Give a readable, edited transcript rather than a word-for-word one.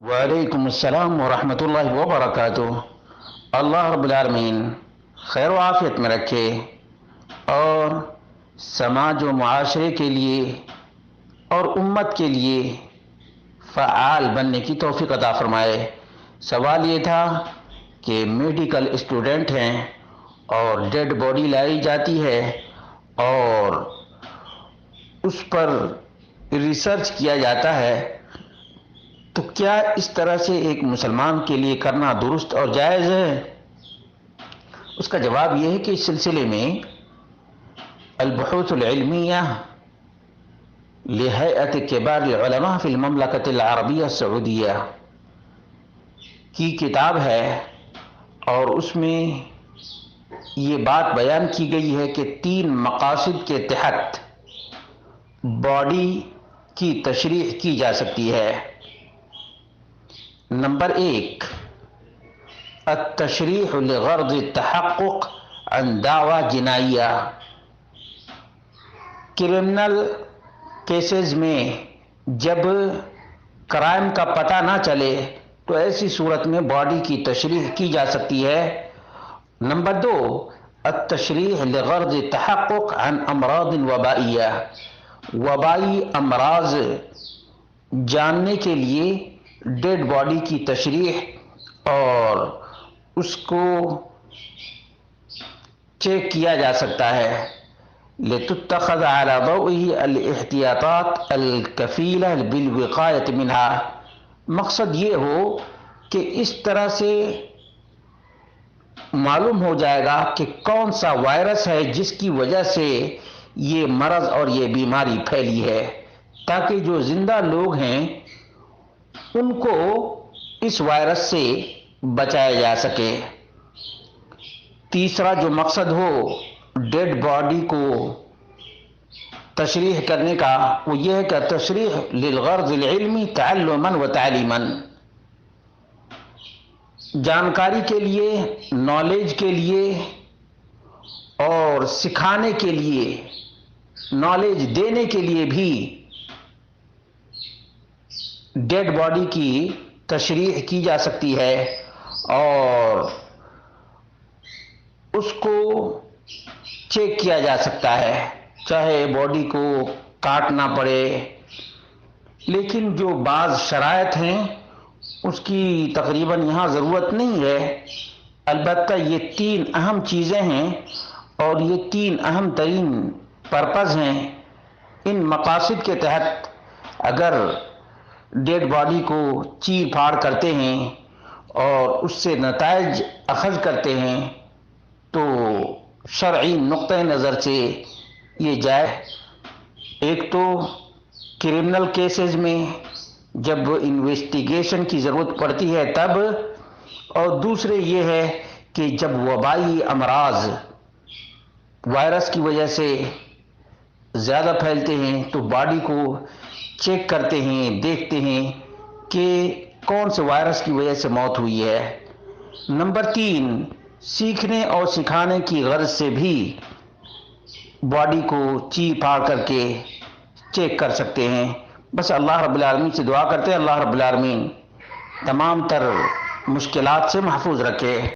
وعلیکم السلام ورحمۃ اللہ وبرکاتہ۔ اللہ رب العالمین خیر و عافیت میں رکھے اور سماج و معاشرے کے لیے اور امت کے لیے فعال بننے کی توفیق عطا فرمائے۔ سوال یہ تھا کہ میڈیکل اسٹوڈنٹ ہیں اور ڈیڈ باڈی لائی جاتی ہے اور اس پر ریسرچ کیا جاتا ہے، تو کیا اس طرح سے ایک مسلمان کے لیے کرنا درست اور جائز ہے؟ اس کا جواب یہ ہے کہ اس سلسلے میں البحوث العلمیہ لہیئت کبار العلماء فی المملکۃ العربیہ السعودیہ کی کتاب ہے، اور اس میں یہ بات بیان کی گئی ہے کہ 3 مقاصد کے تحت باڈی کی تشریح کی جا سکتی ہے۔ نمبر 1، التشریح لغرض التحقق عن دعوی جنائیہ۔ کرمنل کیسز میں جب کرائم کا پتہ نہ چلے تو ایسی صورت میں باڈی کی تشریح کی جا سکتی ہے۔ نمبر 2، التشریح لغرض التحقق عن امراض وبائیہ۔ وبائی امراض جاننے کے لیے ڈیڈ باڈی کی تشریح اور اس کو چیک کیا جا سکتا ہے۔ لتتخذ على ضوئه الاحتیاطات الکفیلہ بالوقایۃ منها۔ مقصد یہ ہو کہ اس طرح سے معلوم ہو جائے گا کہ کون سا وائرس ہے جس کی وجہ سے یہ مرض اور یہ بیماری پھیلی ہے، تاکہ جو زندہ لوگ ہیں ان کو اس وائرس سے بچایا جا سکے۔ تیسرا جو مقصد ہو ڈیڈ باڈی کو تشریح کرنے کا، وہ یہ ہے کہ تشریح للغرض العلمی تعلما و تعلیما۔ جانکاری کے لیے، نالج کے لیے اور سکھانے کے لیے، نالج دینے کے لیے بھی ڈیڈ باڈی کی تشریح کی جا سکتی ہے، اور اس کو چیک کیا جا سکتا ہے، چاہے باڈی کو کاٹنا پڑے۔ لیکن جو بعض شرائط ہیں اس کی تقریباً یہاں ضرورت نہیں ہے، البتہ یہ 3 اہم چیزیں ہیں اور یہ 3 اہم ترین پرپز ہیں۔ ان مقاصد کے تحت اگر ڈیڈ باڈی کو چیر پھاڑ کرتے ہیں اور اس سے نتائج اخذ کرتے ہیں تو شرعی نقطہ نظر سے یہ جائز۔ ایک تو کرمنل کیسز میں جب انویسٹیگیشن کی ضرورت پڑتی ہے تب، اور دوسرے یہ ہے کہ جب وبائی امراض وائرس کی وجہ سے زیادہ پھیلتے ہیں تو باڈی کو چیک کرتے ہیں، دیکھتے ہیں کہ کون سے وائرس کی وجہ سے موت ہوئی ہے۔ نمبر 3، سیکھنے اور سکھانے کی غرض سے بھی باڈی کو چیر پھاڑ کر کے چیک کر سکتے ہیں۔ بس اللہ رب العالمین سے دعا کرتے ہیں اللہ رب العالمین تمام تر مشکلات سے محفوظ رکھے۔